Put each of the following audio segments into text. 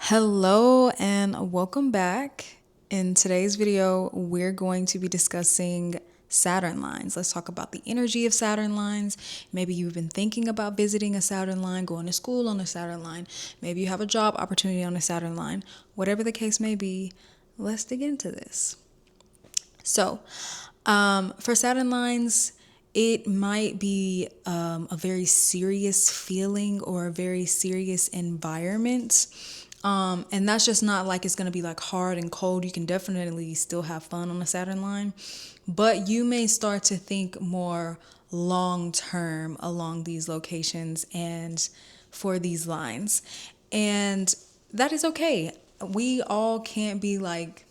Hello and welcome back. In today's video, we're going to be discussing Saturn lines. Let's talk about the energy of Saturn lines. Maybe you've been thinking about visiting a Saturn line, going to school on a Saturn line. Maybe you have a job opportunity on a Saturn line. Whatever the case may be, let's dig into this. So, for Saturn lines, it might be a very serious feeling or a very serious environment. And that's just not like it's going to be like hard and cold. You can definitely still have fun on a Saturn line, but you may start to think more long term along these locations and for these lines. And that is okay. We all can't be like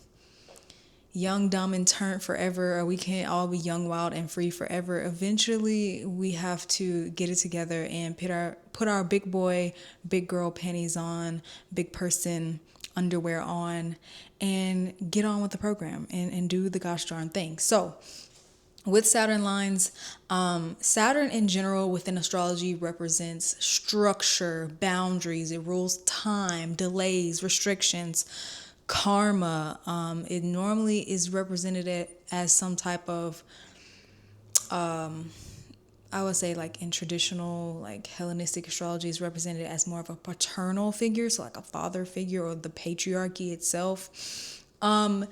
young, dumb, and turnt forever, or we can't all be young, wild, and free forever. Eventually, we have to get it together and put our big boy, big girl panties on, big person underwear on, and get on with the program and do the gosh darn thing. So, with Saturn lines, Saturn in general within astrology represents structure, boundaries. It rules time, delays, restrictions, karma. It normally is represented as some type of, I would say like in traditional like Hellenistic astrology is represented as more of a paternal figure, so like a father figure or the patriarchy itself. In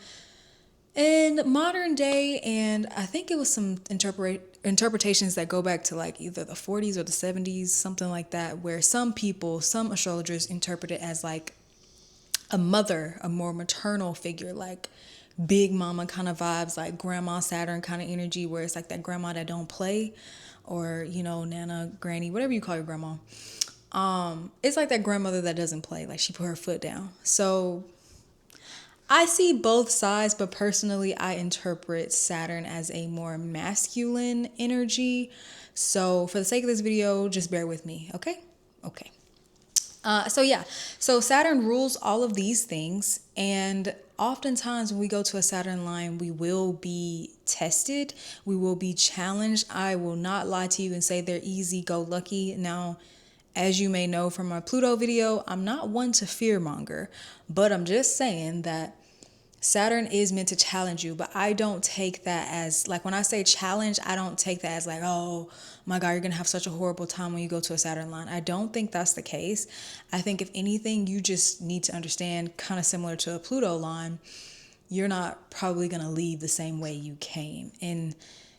modern day, and I think it was some interpretations that go back to like either the 40s or the 70s, something like that, where some astrologers interpret it as like a mother, a more maternal figure, like big mama kind of vibes, like grandma Saturn kind of energy, where it's like that grandma that don't play, or nana, granny, whatever you call your grandma. It's like that grandmother that doesn't play, like she put her foot down. So I see both sides, but personally I interpret Saturn as a more masculine energy. So for the sake of this video, just bear with me, okay? Okay. So Saturn rules all of these things, and oftentimes when we go to a Saturn line, we will be tested, we will be challenged. I will not lie to you and say they're easy, go lucky. Now, as you may know from my Pluto video, I'm not one to fearmonger, but I'm just saying that Saturn is meant to challenge you, but I don't take that as, like, when I say challenge, I don't take that as like, oh my God, you're going to have such a horrible time when you go to a Saturn line. I don't think that's the case. I think if anything, you just need to understand, kind of similar to a Pluto line, you're not probably going to leave the same way you came. And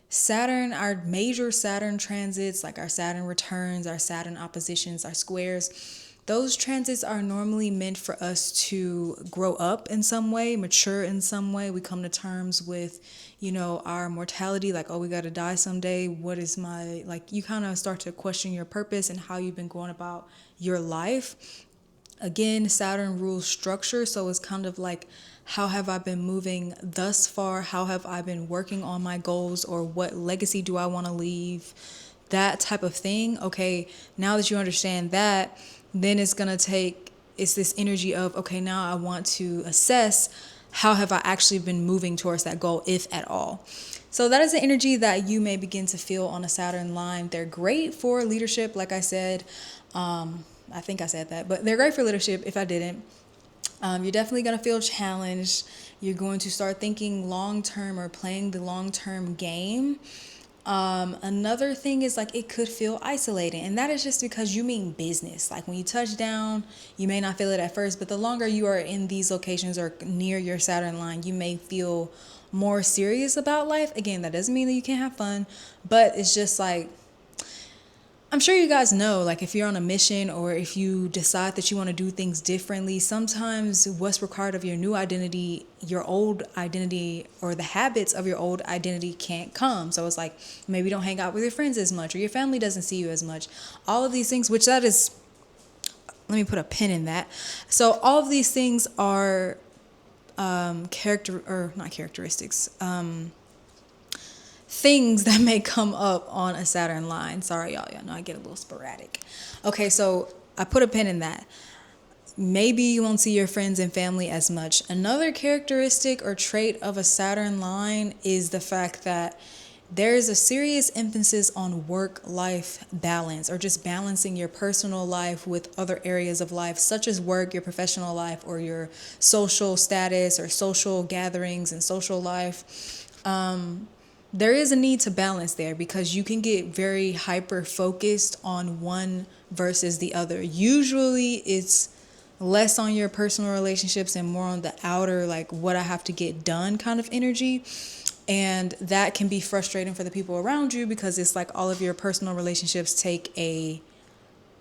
Saturn, our major Saturn transits, like our Saturn returns, our Saturn oppositions, our squares, those transits are normally meant for us to grow up in some way, mature in some way. We come to terms with, our mortality, like, oh, we got to die someday. What is you kind of start to question your purpose and how you've been going about your life. Again, Saturn rules structure, so it's kind of like, how have I been moving thus far? How have I been working on my goals, or what legacy do I want to leave? That type of thing. Okay, now that you understand that, then it's this energy of, okay, now I want to assess how have I actually been moving towards that goal, if at all. So that is the energy that you may begin to feel on a Saturn line. They're great for leadership, like I said. I think I said that, but they're great for leadership if I didn't. You're definitely going to feel challenged. You're going to start thinking long-term or playing the long-term game. Another thing is like, it could feel isolating, and that is just because you mean business. Like when you touch down, you may not feel it at first, but the longer you are in these locations or near your Saturn line, you may feel more serious about life. Again, that doesn't mean that you can't have fun, but it's just like, I'm sure you guys know, like if you're on a mission or if you decide that you want to do things differently, sometimes what's required of your new identity, your old identity, or the habits of your old identity can't come. So it's like, maybe you don't hang out with your friends as much, or your family doesn't see you as much. All of these things, let me put a pin in that. So all of these things are things that may come up on a Saturn line. Sorry, y'all know I get a little sporadic. Okay, so I put a pin in that. Maybe you won't see your friends and family as much. Another characteristic or trait of a Saturn line is the fact that there's a serious emphasis on work-life balance, or just balancing your personal life with other areas of life, such as work, your professional life, or your social status or social gatherings and social life. There is a need to balance there, because you can get very hyper focused on one versus the other. Usually it's less on your personal relationships and more on the outer, like what I have to get done kind of energy. And that can be frustrating for the people around you, because it's like all of your personal relationships take a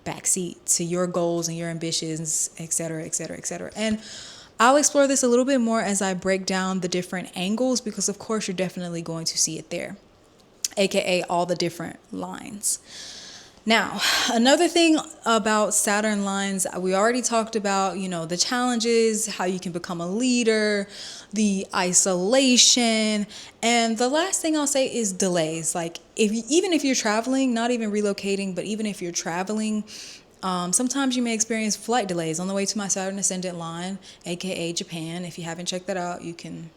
backseat to your goals and your ambitions, et cetera, et cetera, et cetera. And I'll explore this a little bit more as I break down the different angles, because of course you're definitely going to see it there, aka all the different lines. Now, another thing about Saturn lines, we already talked about, the challenges, how you can become a leader, the isolation, and the last thing I'll say is delays. Like even if you're traveling, not even relocating, but even if you're traveling, sometimes you may experience flight delays on the way to my Saturn Ascendant line, aka Japan. If you haven't checked that out, you can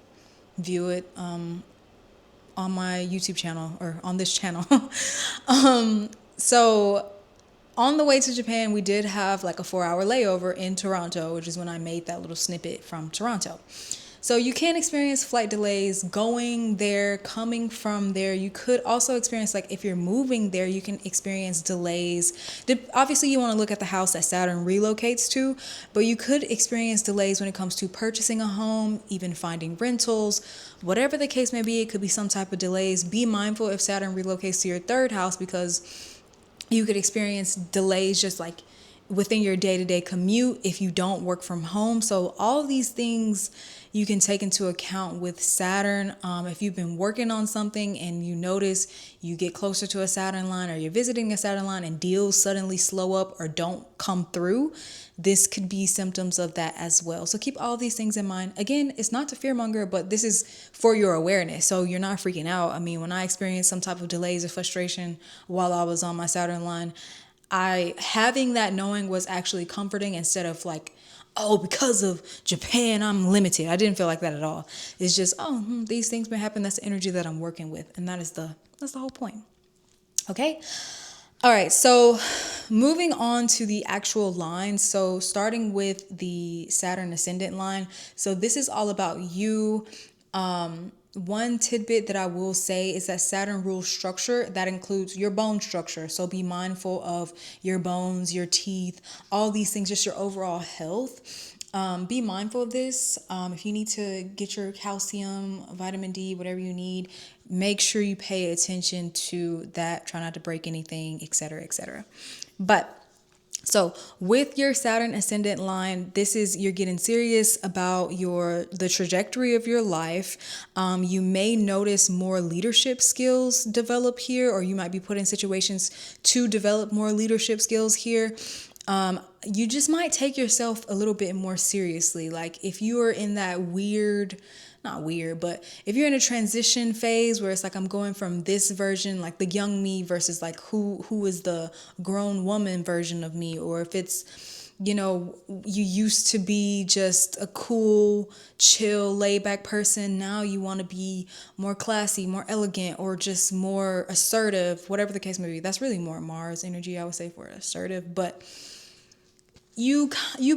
view it on my YouTube channel, or on this channel. So on the way to Japan, we did have like a 4-hour layover in Toronto, which is when I made that little snippet from Toronto. So you can experience flight delays going there, coming from there. You could also experience, like if you're moving there, you can experience delays. Obviously, you want to look at the house that Saturn relocates to, but you could experience delays when it comes to purchasing a home, even finding rentals. Whatever the case may be, it could be some type of delays. Be mindful if Saturn relocates to your third house, because you could experience delays just like within your day-to-day commute if you don't work from home. So all these things you can take into account with Saturn. If you've been working on something and you notice you get closer to a Saturn line, or you're visiting a Saturn line and deals suddenly slow up or don't come through, this could be symptoms of that as well. So keep all these things in mind. Again, it's not to fearmonger, but this is for your awareness, so you're not freaking out. I mean, when I experienced some type of delays or frustration while I was on my Saturn line, having that knowing was actually comforting, instead of like, oh, because of Japan, I'm limited. I didn't feel like that at all. It's just, these things may happen. That's the energy that I'm working with. And that's the whole point. Okay. All right. So moving on to the actual lines. So starting with the Saturn Ascendant line. So this is all about you. One tidbit that I will say is that Saturn rules structure. That includes your bone structure. So be mindful of your bones, your teeth, all these things, just your overall health. Be mindful of this. If you need to get your calcium, vitamin D, whatever you need, make sure you pay attention to that. Try not to break anything, et cetera, et cetera. But so with your Saturn Ascendant line, you're getting serious about the trajectory of your life. You may notice more leadership skills develop here, or you might be put in situations to develop more leadership skills here. You just might take yourself a little bit more seriously. Like if you are in that not weird, but if you're in a transition phase where it's like I'm going from this version, like the young me, versus like who is the grown woman version of me, or if it's, you used to be just a cool, chill, laid back person. Now you want to be more classy, more elegant, or just more assertive, whatever the case may be. That's really more Mars energy, I would say, for assertive, but you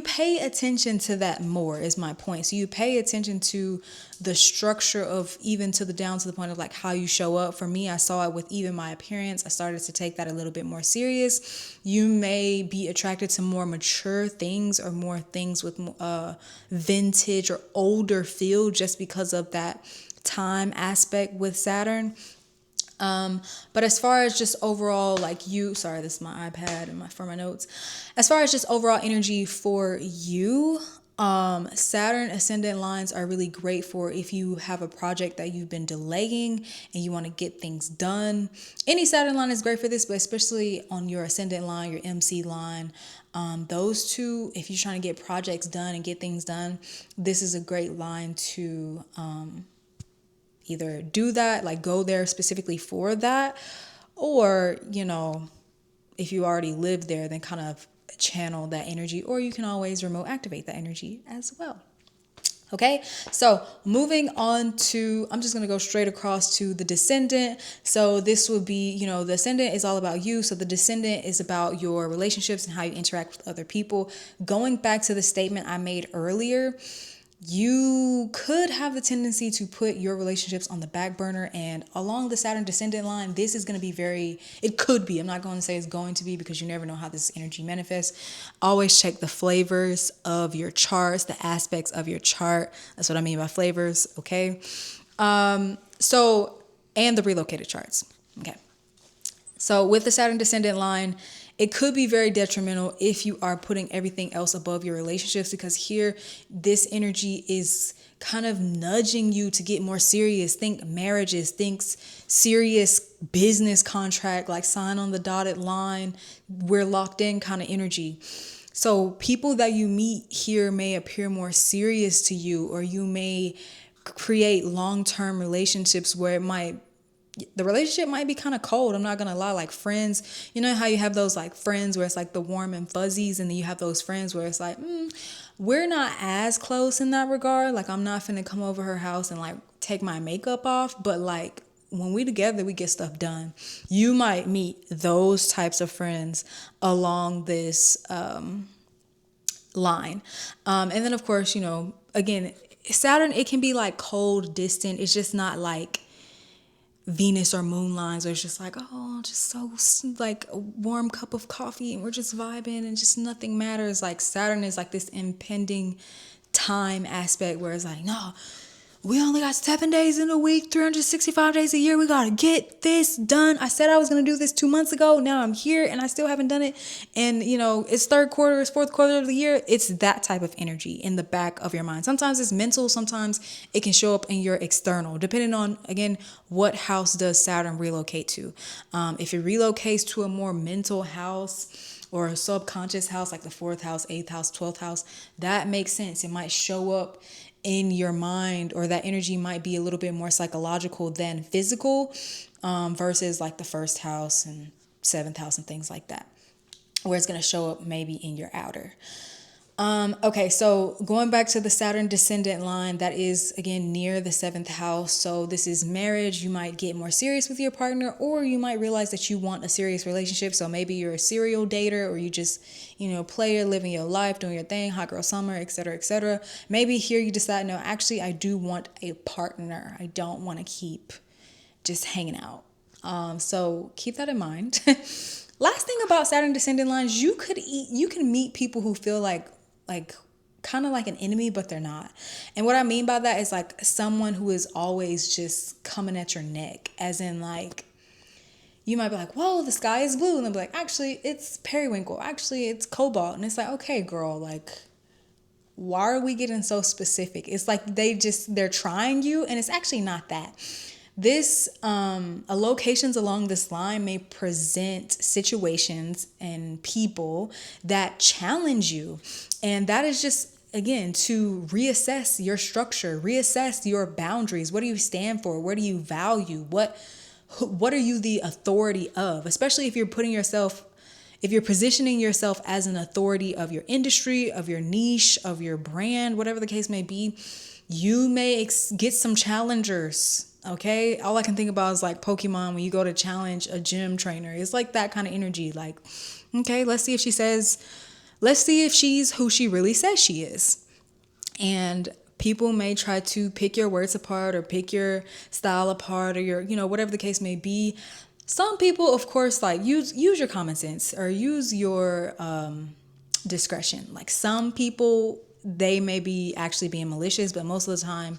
pay attention to that more, is my point. So you pay attention to the structure of, even down to the point of like how you show up. For me, I saw it with even my appearance. I started to take that a little bit more serious. You may be attracted to more mature things, or more things with vintage or older feel, just because of that time aspect with Saturn. But as far as just overall, like sorry, this is my iPad and for my notes. As far as just overall energy for you, Saturn Ascendant lines are really great for if you have a project that you've been delaying and you want to get things done. Any Saturn line is great for this, but especially on your Ascendant line, your MC line, those two, if you're trying to get projects done and get things done, this is a great line to, either do that, like go there specifically for that, or, if you already live there, then kind of channel that energy, or you can always remote activate that energy as well. Okay, so moving on to, I'm just going to go straight across to the descendant. So this would be, you know, the ascendant is all about you. So the descendant is about your relationships and how you interact with other people. Going back to the statement I made earlier, you could have the tendency to put your relationships on the back burner, and along the Saturn descendant line, this is going to be it could be, I'm not going to say it's going to be because you never know how this energy manifests. Always check the flavors of your charts, the aspects of your chart. That's what I mean by flavors, okay? So, and the relocated charts, okay? So with the Saturn descendant line, it could be very detrimental if you are putting everything else above your relationships, because here this energy is kind of nudging you to get more serious. Think marriages, think serious business contract, like sign on the dotted line, we're locked in kind of energy. So people that you meet here may appear more serious to you, or you may create long-term relationships where the relationship might be kind of cold. I'm not going to lie. Like friends, you know how you have those like friends where it's like the warm and fuzzies, and then you have those friends where it's like, we're not as close in that regard. Like I'm not finna come over her house and like take my makeup off, but like when we together, we get stuff done. You might meet those types of friends along this line. And then of course, you know, again, Saturn, it can be like cold, distant. It's just not like Venus or moon lines, where it's just like, oh, just so like a warm cup of coffee and we're just vibing and just nothing matters. Like Saturn is like this impending time aspect where it's like, no, we only got 7 days in a week, 365 days a year. We got to get this done. I said I was going to do this 2 months ago. Now I'm here and I still haven't done it. And, you know, it's third quarter, it's fourth quarter of the year. It's that type of energy in the back of your mind. Sometimes it's mental. Sometimes it can show up in your external, depending on, again, what house does Saturn relocate to. If it relocates to a more mental house or a subconscious house, like the 4th house, 8th house, 12th house, that makes sense. It might show up in your mind, or that energy might be a little bit more psychological than physical, versus like the 1st house and 7th house and things like that, where it's going to show up maybe in your outer. Okay, so going back to the Saturn descendant line, that is again near the 7th house. So this is marriage. You might get more serious with your partner, or you might realize that you want a serious relationship. So maybe you're a serial dater, or you just, you know, player, living your life, doing your thing, hot girl summer, etc., etc. Maybe here you decide, no, actually, I do want a partner. I don't want to keep just hanging out. So keep that in mind. Last thing about Saturn descendant lines, you can meet people who feel like kind of like an enemy, but they're not. And what I mean by that is like someone who is always just coming at your neck, as in like, you might be like, whoa, the sky is blue. And they'll be like, actually, it's periwinkle. Actually, it's cobalt. And it's like, okay, girl, like, why are we getting so specific? It's like they're trying you, and it's actually not that. This locations along this line may present situations and people that challenge you. And that is just, again, to reassess your structure, reassess your boundaries. What do you stand for? What do you value? What are you the authority of? Especially if you're positioning yourself as an authority of your industry, of your niche, of your brand, whatever the case may be, you may get some challengers. Okay, all I can think about is like Pokemon when you go to challenge a gym trainer. It's like that kind of energy. Like, okay, let's see if she's who she really says she is. And people may try to pick your words apart, or pick your style apart, or your, you know, whatever the case may be. Some people, of course, like use your common sense, or use your discretion. Like some people, they may be actually being malicious, but most of the time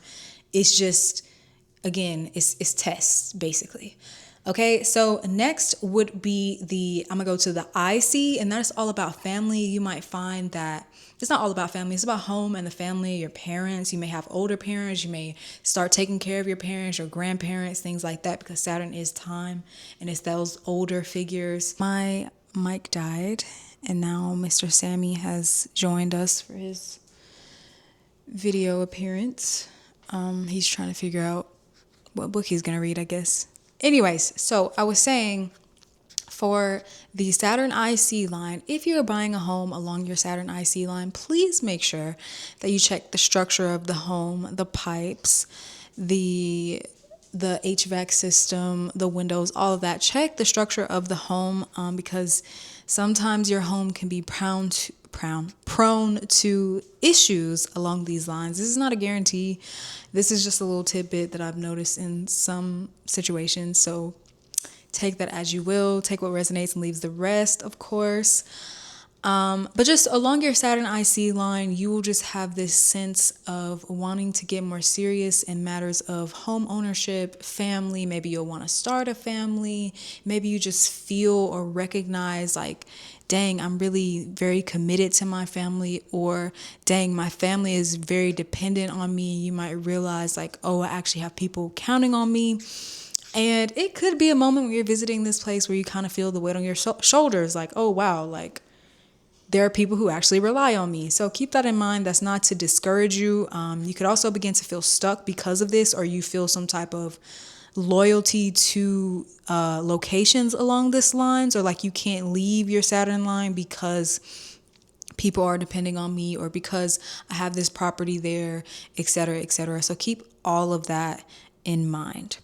it's just, again, it's tests, basically. Okay, so next would be I'm gonna go to the IC, and that's all about family. You might find that it's not all about family, it's about home and the family, your parents. You may have older parents, you may start taking care of your parents, your grandparents, things like that, because Saturn is time, and it's those older figures. My mic died, and now Mr. Sammy has joined us for his video appearance. He's trying to figure out what book he's gonna read, I guess. Anyways, so I was saying, For the Saturn IC line, if you're buying a home along your Saturn IC line, please make sure that you check the structure of the home, the pipes, the HVAC system, the windows, all of that. Check the structure of the home because sometimes your home can be prone to issues along these lines. This is not a guarantee. This is just a little tidbit that I've noticed in some situations. So take that as you will. Take what resonates and leaves the rest, of course. But just along your Saturn IC line, you will just have this sense of wanting to get more serious in matters of home ownership, family. Maybe you'll want to start a family. Maybe you just feel or recognize like, dang, I'm really very committed to my family, or dang, my family is very dependent on me. You might realize like, oh, I actually have people counting on me. And it could be a moment when you're visiting this place where you kind of feel the weight on your shoulders, like, oh, wow, like, there are people who actually rely on me. So keep that in mind. That's not to discourage you. You could also begin to feel stuck because of this, or you feel some type of loyalty to locations along this lines, or like you can't leave your Saturn line because people are depending on me, or because I have this property there, et cetera, et cetera. So keep all of that in mind.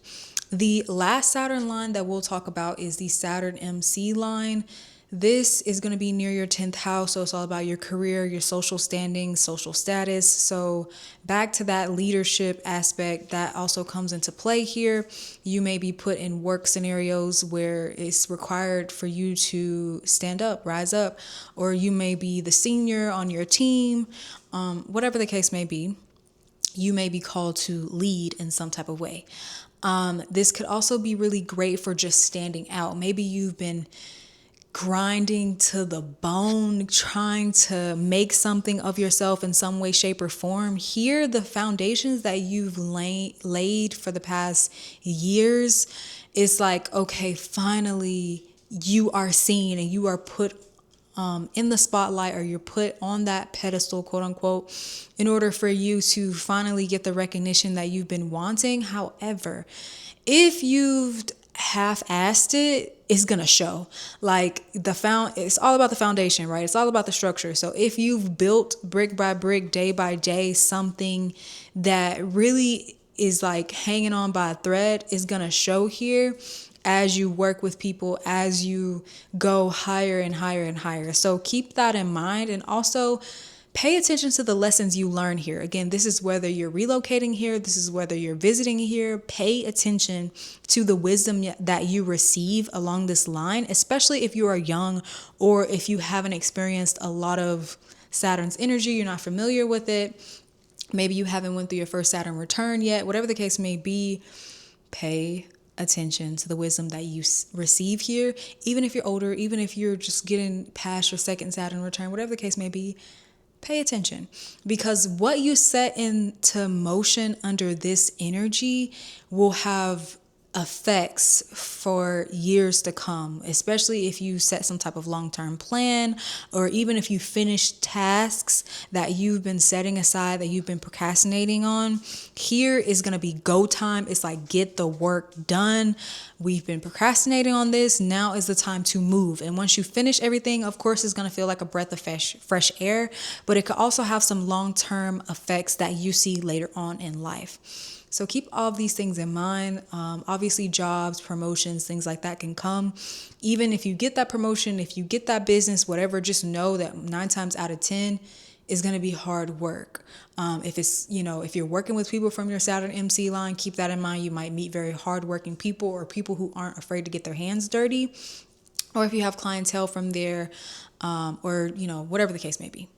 The last Saturn line that we'll talk about is the Saturn MC line. This is going to be near your 10th house, so it's all about your career, your social standing, social status. So back to that leadership aspect that also comes into play here. You may be put in work scenarios where it's required for you to stand up, rise up, or you may be the senior on your team, whatever the case may be. You may be called to lead in some type of way. This could also be really great for just standing out. Maybe you've been grinding to the bone, trying to make something of yourself in some way, shape, or form. Here, the foundations that you've laid for the past years, it's like, okay, finally you are seen and you are put in the spotlight, or you're put on that pedestal, quote unquote, in order for you to finally get the recognition that you've been wanting. However, if you've half-assed it, it's gonna show. Like it's all about the foundation, right? It's all about the structure. So if you've built brick by brick, day by day, something that really is like hanging on by a thread, is gonna show here as you work with people, as you go higher and higher and higher. So keep that in mind, and also pay attention to the lessons you learn here. Again, this is whether you're relocating here, this is whether you're visiting here. Pay attention to the wisdom that you receive along this line, especially if you are young, or if you haven't experienced a lot of Saturn's energy, you're not familiar with it. Maybe you haven't went through your first Saturn return yet. Whatever the case may be, pay attention to the wisdom that you receive here. Even if you're older, even if you're just getting past your second Saturn return, whatever the case may be, pay attention, because what you set into motion under this energy will have effects for years to come, especially if you set some type of long-term plan, or even if you finish tasks that you've been setting aside, that you've been procrastinating on. Here is going to be go time. It's like, get the work done. We've been procrastinating on this. Now is the time to move. And once you finish everything, of course, it's going to feel like a breath of fresh air, but it could also have some long-term effects that you see later on in life. So keep all of these things in mind. Obviously, jobs, promotions, things like that can come. Even if you get that promotion, if you get that business, whatever, just know that 9 times out of 10 is going to be hard work. If you're working with people from your Saturn MC line, keep that in mind. You might meet very hardworking people, or people who aren't afraid to get their hands dirty. Or if you have clientele from there, or whatever the case may be.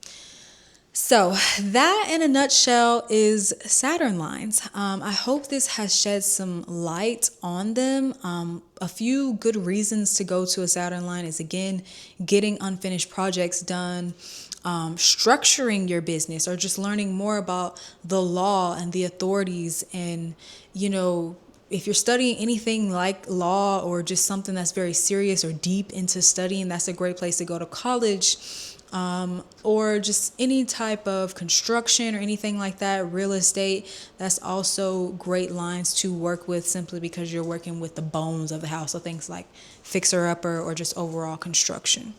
So that, in a nutshell, is Saturn lines. I hope this has shed some light on them. A few good reasons to go to a Saturn line is, again, getting unfinished projects done, structuring your business, or just learning more about the law and the authorities. And, if you're studying anything like law, or just something that's very serious or deep into studying, that's a great place to go to college. or just any type of construction or anything like that, real estate, that's also great lines to work with simply because you're working with the bones of the house. So things like fixer-upper or just overall construction.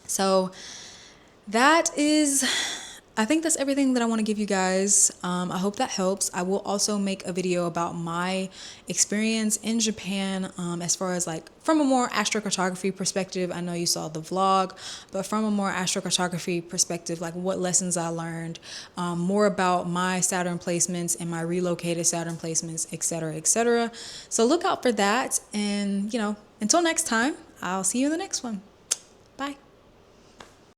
So I think that's everything that I want to give you guys. I hope that helps. I will also make a video about my experience in Japan, as far as like from a more astrocartography perspective. I know you saw the vlog, but from a more astrocartography perspective, like what lessons I learned, more about my Saturn placements and my relocated Saturn placements, etc., etc. So look out for that. And, until next time, I'll see you in the next one. Bye.